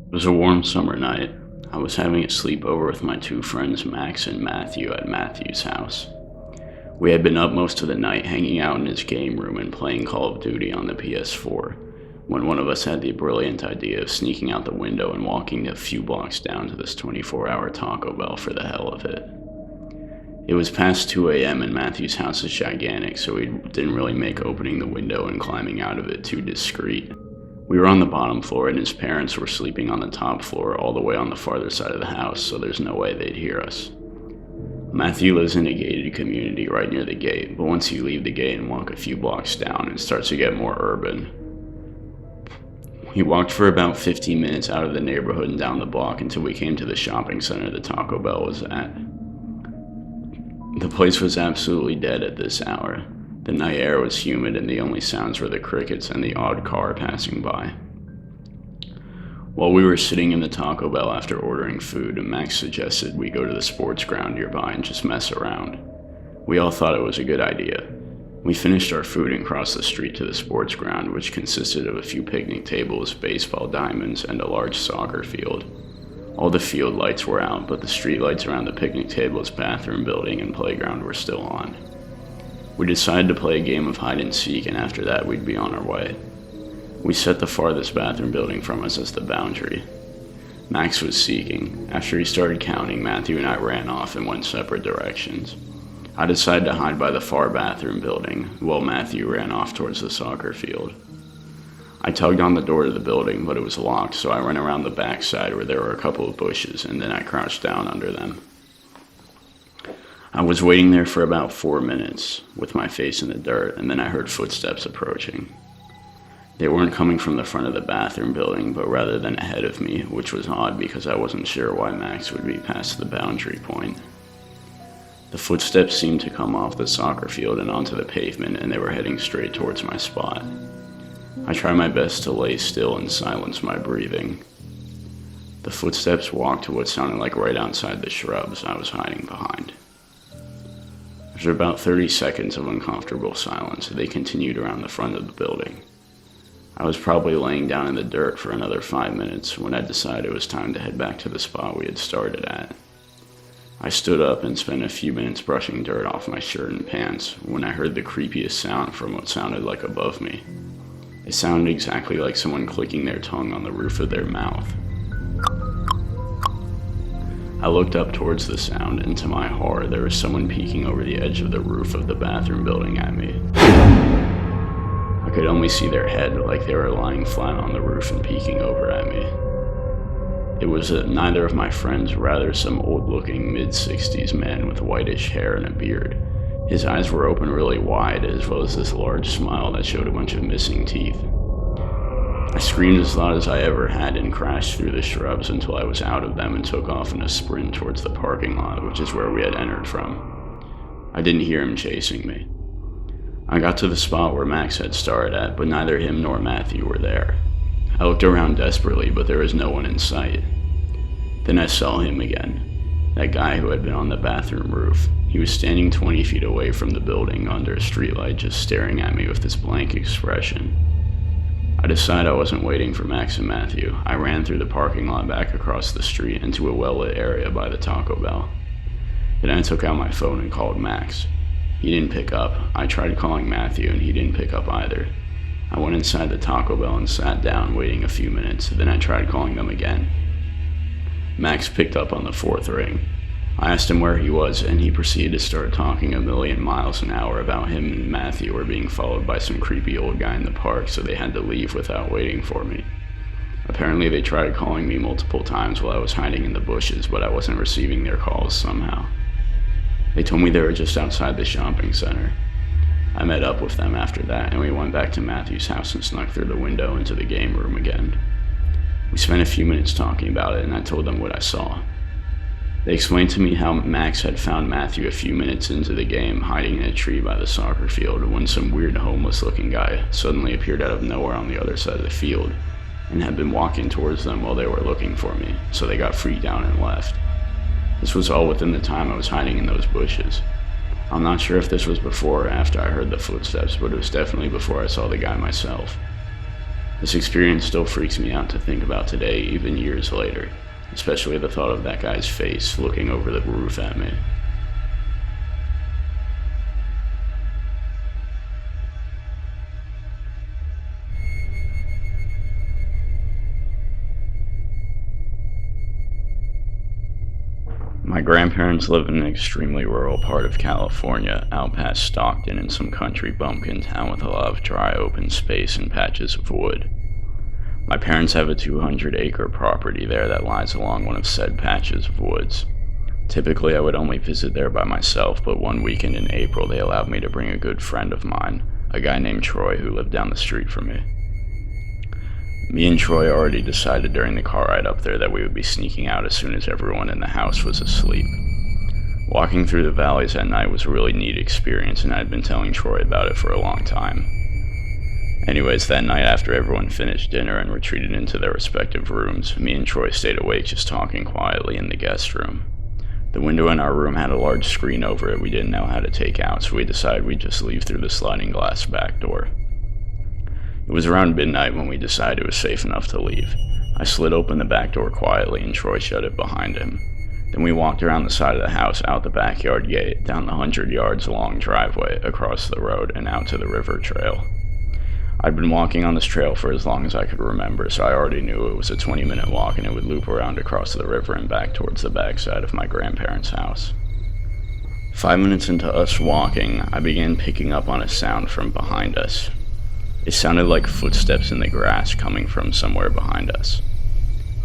It was a warm summer night. I was having a sleepover with my two friends Max and Matthew at Matthew's house. We had been up most of the night hanging out in his game room and playing Call of Duty on the PS4, when one of us had the brilliant idea of sneaking out the window and walking a few blocks down to this 24-hour Taco Bell for the hell of it. It was past 2 a.m. and Matthew's house is gigantic, so we didn't really make opening the window and climbing out of it too discreet. We were on the bottom floor and his parents were sleeping on the top floor all the way on the farther side of the house, so there's no way they'd hear us. Matthew lives in a gated community right near the gate, but once you leave the gate and walk a few blocks down, it starts to get more urban. We walked for about 15 minutes out of the neighborhood and down the block until we came to the shopping center the Taco Bell was at. The place was absolutely dead at this hour. The night air was humid and the only sounds were the crickets and the odd car passing by. While we were sitting in the Taco Bell after ordering food, Max suggested we go to the sports ground nearby and just mess around. We all thought it was a good idea. We finished our food and crossed the street to the sports ground, which consisted of a few picnic tables, baseball diamonds, and a large soccer field. All the field lights were out, but the street lights around the picnic tables, bathroom building, and playground were still on. We decided to play a game of hide and seek, and after that we'd be on our way. We set the farthest bathroom building from us as the boundary. Max was seeking. After he started counting, Matthew and I ran off and went separate directions. I decided to hide by the far bathroom building, while Matthew ran off towards the soccer field. I tugged on the door to the building, but it was locked, so I ran around the back side where there were a couple of bushes, and then I crouched down under them. I was waiting there for about 4 minutes, with my face in the dirt, and then I heard footsteps approaching. They weren't coming from the front of the bathroom building, but rather than ahead of me, which was odd because I wasn't sure why Max would be past the boundary point. The footsteps seemed to come off the soccer field and onto the pavement, and they were heading straight towards my spot. I tried my best to lay still and silence my breathing. The footsteps walked to what sounded like right outside the shrubs I was hiding behind. After about 30 seconds of uncomfortable silence, they continued around the front of the building. I was probably laying down in the dirt for another 5 minutes when I decided it was time to head back to the spot we had started at. I stood up and spent a few minutes brushing dirt off my shirt and pants when I heard the creepiest sound from what sounded like above me. It sounded exactly like someone clicking their tongue on the roof of their mouth. I looked up towards the sound, and to my horror, there was someone peeking over the edge of the roof of the bathroom building at me. I could only see their head, like they were lying flat on the roof and peeking over at me. It was neither of my friends, rather some old-looking mid-60s man with whitish hair and a beard. His eyes were open really wide, as well as this large smile that showed a bunch of missing teeth. I screamed as loud as I ever had and crashed through the shrubs until I was out of them and took off in a sprint towards the parking lot, which is where we had entered from. I didn't hear him chasing me. I got to the spot where Max had started at, but neither him nor Matthew were there. I looked around desperately, but there was no one in sight. Then I saw him again, that guy who had been on the bathroom roof. He was standing 20 feet away from the building under a streetlight, just staring at me with this blank expression. I decided I wasn't waiting for Max and Matthew. I ran through the parking lot back across the street into a well-lit area by the Taco Bell. Then I took out my phone and called Max. He didn't pick up. I tried calling Matthew and he didn't pick up either. I went inside the Taco Bell and sat down, waiting a few minutes. Then I tried calling them again. Max picked up on the fourth ring. I asked him where he was, and he proceeded to start talking a million miles an hour about him and Matthew were being followed by some creepy old guy in the park, so they had to leave without waiting for me. Apparently they tried calling me multiple times while I was hiding in the bushes, but I wasn't receiving their calls somehow. They told me they were just outside the shopping center. I met up with them after that, and we went back to Matthew's house and snuck through the window into the game room again. We spent a few minutes talking about it, and I told them what I saw. They explained to me how Max had found Matthew a few minutes into the game, hiding in a tree by the soccer field, when some weird homeless-looking guy suddenly appeared out of nowhere on the other side of the field, and had been walking towards them while they were looking for me, so they got freaked out and left. This was all within the time I was hiding in those bushes. I'm not sure if this was before or after I heard the footsteps, but it was definitely before I saw the guy myself. This experience still freaks me out to think about today, even years later, especially the thought of that guy's face looking over the roof at me. My grandparents live in an extremely rural part of California, out past Stockton in some country bumpkin town with a lot of dry open space and patches of wood. My parents have a 200-acre property there that lies along one of said patches of woods. Typically, I would only visit there by myself, but one weekend in April they allowed me to bring a good friend of mine, a guy named Troy who lived down the street from me. Me and Troy already decided during the car ride up there that we would be sneaking out as soon as everyone in the house was asleep. Walking through the valleys at night was a really neat experience, and I had been telling Troy about it for a long time. Anyways, that night after everyone finished dinner and retreated into their respective rooms, me and Troy stayed awake just talking quietly in the guest room. The window in our room had a large screen over it we didn't know how to take out, so we decided we'd just leave through the sliding glass back door. It was around midnight when we decided it was safe enough to leave. I slid open the back door quietly and Troy shut it behind him. Then we walked around the side of the house, out the backyard gate, down the 100 yards long driveway, across the road, and out to the river trail. I'd been walking on this trail for as long as I could remember, so I already knew it was a 20-minute walk and it would loop around across the river and back towards the backside of my grandparents' house. 5 minutes into us walking, I began picking up on a sound from behind us. It sounded like footsteps in the grass coming from somewhere behind us.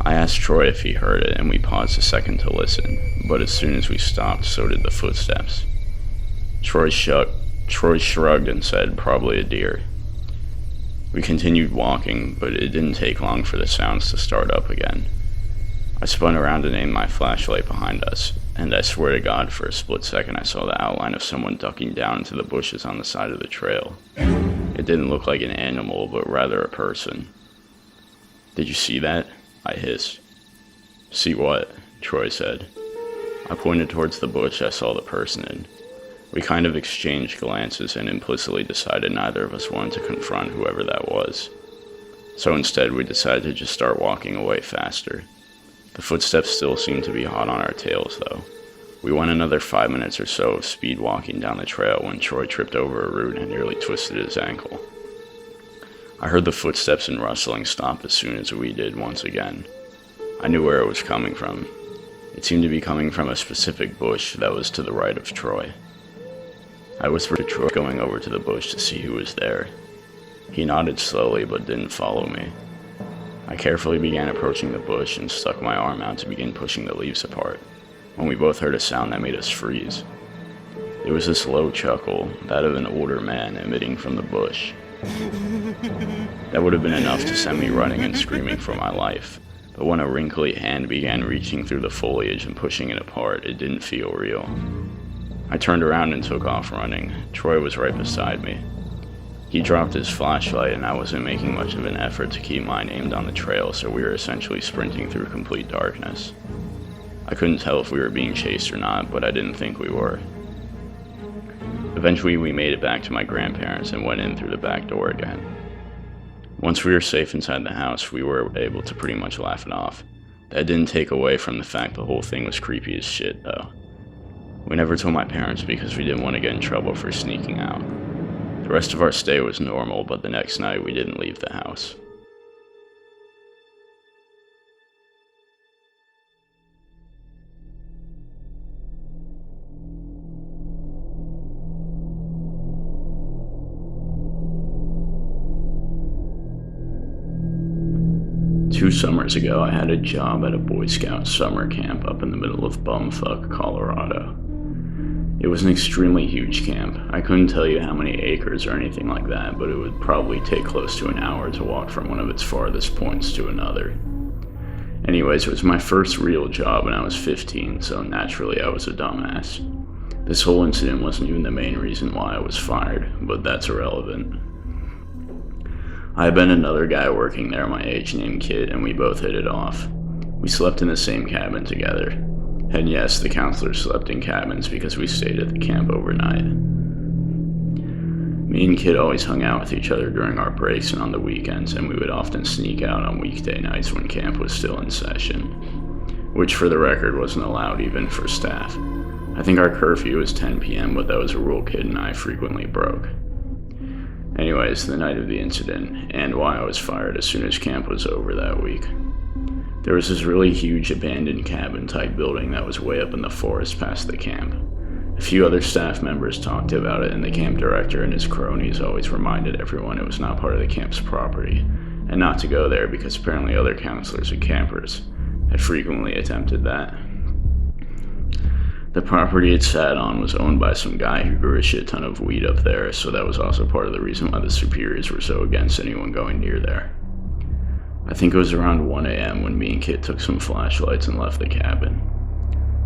I asked Troy if he heard it, and we paused a second to listen, but as soon as we stopped, so did the footsteps. Troy shrugged and said, "Probably a deer." We continued walking, but it didn't take long for the sounds to start up again. I spun around and aimed my flashlight behind us, and I swear to God, for a split second I saw the outline of someone ducking down into the bushes on the side of the trail. It didn't look like an animal, but rather a person. "Did you see that?" I hissed. "See what?" Troy said. I pointed towards the bush I saw the person in. We kind of exchanged glances and implicitly decided neither of us wanted to confront whoever that was. So instead we decided to just start walking away faster. The footsteps still seemed to be hot on our tails, though. We went another 5 minutes or so of speed walking down the trail when Troy tripped over a root and nearly twisted his ankle. I heard the footsteps and rustling stop as soon as we did once again. I knew where it was coming from. It seemed to be coming from a specific bush that was to the right of Troy. I whispered to Troy, going over to the bush to see who was there. He nodded slowly but didn't follow me. I carefully began approaching the bush and stuck my arm out to begin pushing the leaves apart, when we both heard a sound that made us freeze. It was this low chuckle, that of an older man, emitting from the bush. That would have been enough to send me running and screaming for my life, but when a wrinkly hand began reaching through the foliage and pushing it apart, it didn't feel real. I turned around and took off running. Troy was right beside me. He dropped his flashlight and I wasn't making much of an effort to keep mine aimed on the trail, so we were essentially sprinting through complete darkness. I couldn't tell if we were being chased or not, but I didn't think we were. Eventually we made it back to my grandparents and went in through the back door again. Once we were safe inside the house, we were able to pretty much laugh it off. That didn't take away from the fact the whole thing was creepy as shit, though. We never told my parents because we didn't want to get in trouble for sneaking out. The rest of our stay was normal, but the next night we didn't leave the house. Two summers ago, I had a job at a Boy Scout summer camp up in the middle of bumfuck Colorado. It was an extremely huge camp. I couldn't tell you how many acres or anything like that, but it would probably take close to an hour to walk from one of its farthest points to another. Anyways, it was my first real job when I was 15, so naturally I was a dumbass. This whole incident wasn't even the main reason why I was fired, but that's irrelevant. I had been another guy working there my age named Kid, and we both hit it off. We slept in the same cabin together. And yes, the counselors slept in cabins because we stayed at the camp overnight. Me and Kid always hung out with each other during our breaks and on the weekends, and we would often sneak out on weekday nights when camp was still in session, which for the record wasn't allowed even for staff. I think our curfew was 10 p.m., but that was a rule Kid and I frequently broke. Anyways, the night of the incident, and why I was fired as soon as camp was over that week. There was this really huge abandoned cabin type building that was way up in the forest past the camp. A few other staff members talked about it, and the camp director and his cronies always reminded everyone it was not part of the camp's property, and not to go there because apparently other counselors and campers had frequently attempted that. The property it sat on was owned by some guy who grew a shit ton of weed up there, so that was also part of the reason why the superiors were so against anyone going near there. I think it was around 1 a.m. when me and Kit took some flashlights and left the cabin.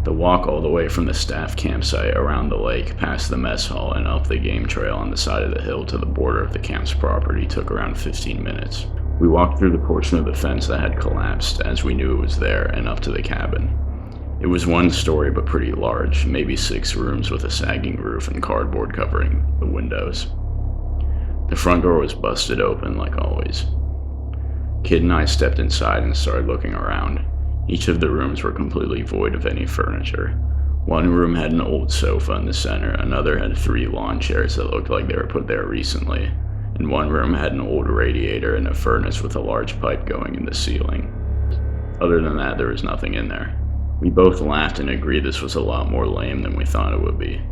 The walk all the way from the staff campsite around the lake, past the mess hall, and up the game trail on the side of the hill to the border of the camp's property took around 15 minutes. We walked through the portion of the fence that had collapsed, as we knew it was there, and up to the cabin. It was one story but pretty large, maybe 6 rooms with a sagging roof and cardboard covering the windows. The front door was busted open like always. Kid and I stepped inside and started looking around. Each of the rooms were completely void of any furniture. One room had an old sofa in the center, another had 3 lawn chairs that looked like they were put there recently, and one room had an old radiator and a furnace with a large pipe going in the ceiling. Other than that, there was nothing in there. We both laughed and agreed this was a lot more lame than we thought it would be.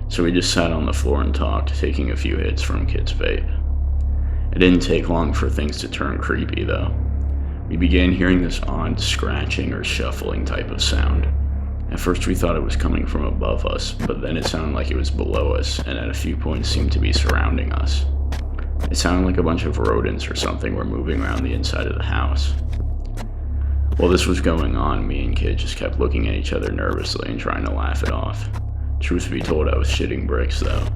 So we just sat on the floor and talked, taking a few hits from Kid's vape. It didn't take long for things to turn creepy, though. We began hearing this odd scratching or shuffling type of sound. At first we thought it was coming from above us, but then it sounded like it was below us, and at a few points seemed to be surrounding us. It sounded like a bunch of rodents or something were moving around the inside of the house. While this was going on, me and Kid just kept looking at each other nervously and trying to laugh it off. Truth be told, I was shitting bricks though.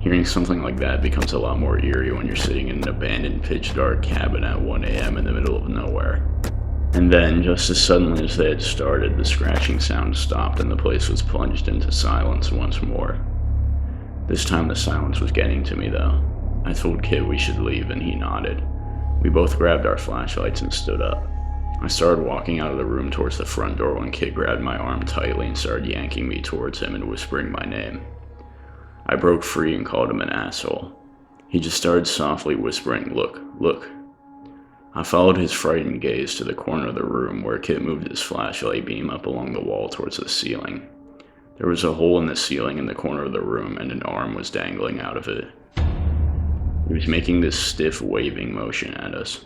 Hearing something like that becomes a lot more eerie when you're sitting in an abandoned pitch-dark cabin at 1 a.m. in the middle of nowhere. And then, just as suddenly as they had started, the scratching sound stopped and the place was plunged into silence once more. This time the silence was getting to me though. I told Kid we should leave and he nodded. We both grabbed our flashlights and stood up. I started walking out of the room towards the front door when Kid grabbed my arm tightly and started yanking me towards him and whispering my name. I broke free and called him an asshole. He just started softly whispering, "Look, look." I followed his frightened gaze to the corner of the room where Kid moved his flashlight beam up along the wall towards the ceiling. There was a hole in the ceiling in the corner of the room and an arm was dangling out of it. He was making this stiff waving motion at us.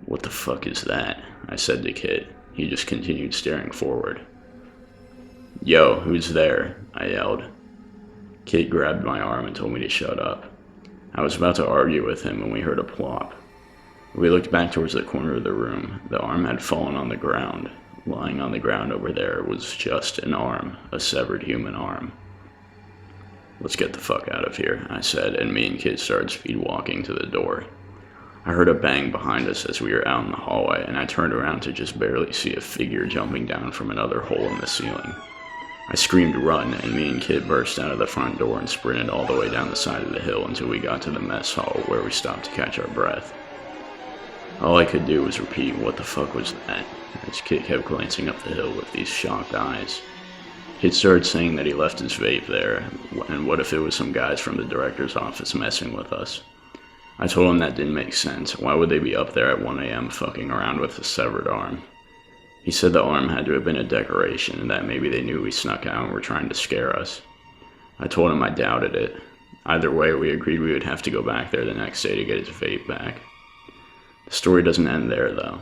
"What the fuck is that?" I said to Kid. He just continued staring forward. "Yo, who's there?" I yelled. Kid grabbed my arm and told me to shut up. I was about to argue with him when we heard a plop. We looked back towards the corner of the room. The arm had fallen on the ground. Lying on the ground over there was just an arm, a severed human arm. "Let's get the fuck out of here," I said, and me and Kid started speed walking to the door. I heard a bang behind us as we were out in the hallway, and I turned around to just barely see a figure jumping down from another hole in the ceiling. I screamed "run," and me and Kid burst out of the front door and sprinted all the way down the side of the hill until we got to the mess hall where we stopped to catch our breath. All I could do was repeat, "What the fuck was that?" as Kid kept glancing up the hill with these shocked eyes. Kid started saying that he left his vape there, and what if it was some guys from the director's office messing with us? I told him that didn't make sense. Why would they be up there at 1 a.m. fucking around with a severed arm? He said the arm had to have been a decoration and that maybe they knew we snuck out and were trying to scare us. I told him I doubted it. Either way, we agreed we would have to go back there the next day to get his vape back. The story doesn't end there though.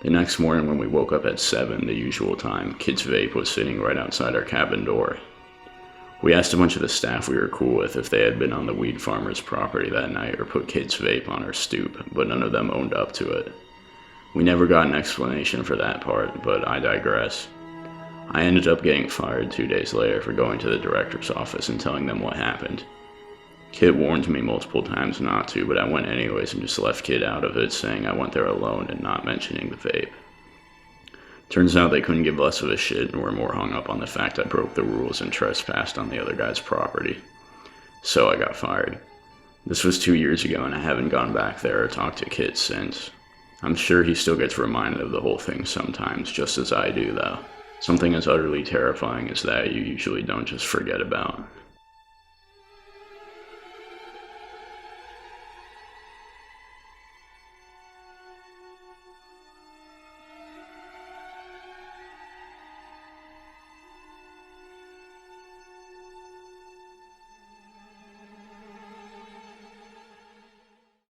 The next morning when we woke up at 7, the usual time, Kid's vape was sitting right outside our cabin door. We asked a bunch of the staff we were cool with if they had been on the weed farmer's property that night or put Kid's vape on our stoop, but none of them owned up to it. We never got an explanation for that part, but I digress. I ended up getting fired 2 days later for going to the director's office and telling them what happened. Kid warned me multiple times not to, but I went anyways and just left Kid out of it, saying I went there alone and not mentioning the vape. Turns out they couldn't give less of a shit and were more hung up on the fact I broke the rules and trespassed on the other guy's property. So I got fired. This was 2 years ago, and I haven't gone back there or talked to Kit since. I'm sure he still gets reminded of the whole thing sometimes, just as I do, though. Something as utterly terrifying as that you usually don't just forget about.